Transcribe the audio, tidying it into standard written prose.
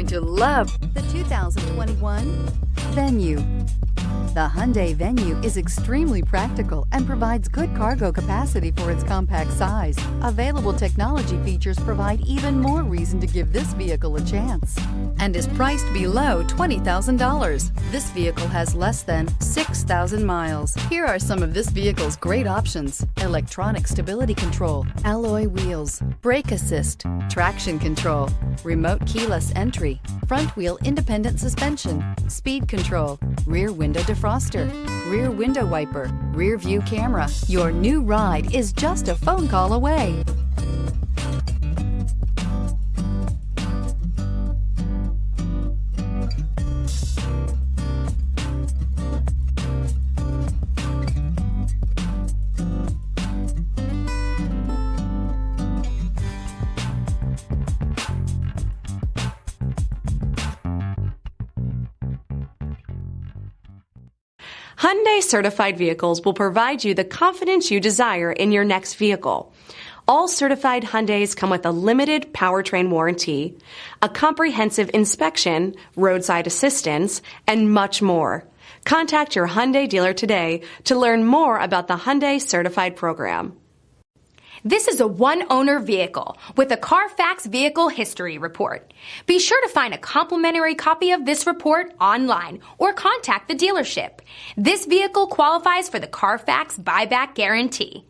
to love the 2021 Venue. The Hyundai Venue is extremely practical and provides good cargo capacity for its compact size. Available technology features provide even more reason to give this vehicle a chance, and is priced below $20,000. This vehicle has less than 6,000 miles. Here are some of this vehicle's great options: electronic stability control, alloy wheels, brake assist, traction control, remote keyless entry, front wheel independent suspension, speed control, rear window defroster, rear window wiper, rear view camera. Your new ride is just a phone call away. Hyundai certified vehicles will provide you the confidence you desire in your next vehicle. All certified Hyundais come with a limited powertrain warranty, a comprehensive inspection, roadside assistance, and much more. Contact your Hyundai dealer today to learn more about the Hyundai certified program. This is a one-owner vehicle with a CARFAX Vehicle History Report. Be sure to find a complimentary copy of this report online or contact the dealership. This vehicle qualifies for the CARFAX Buyback Guarantee.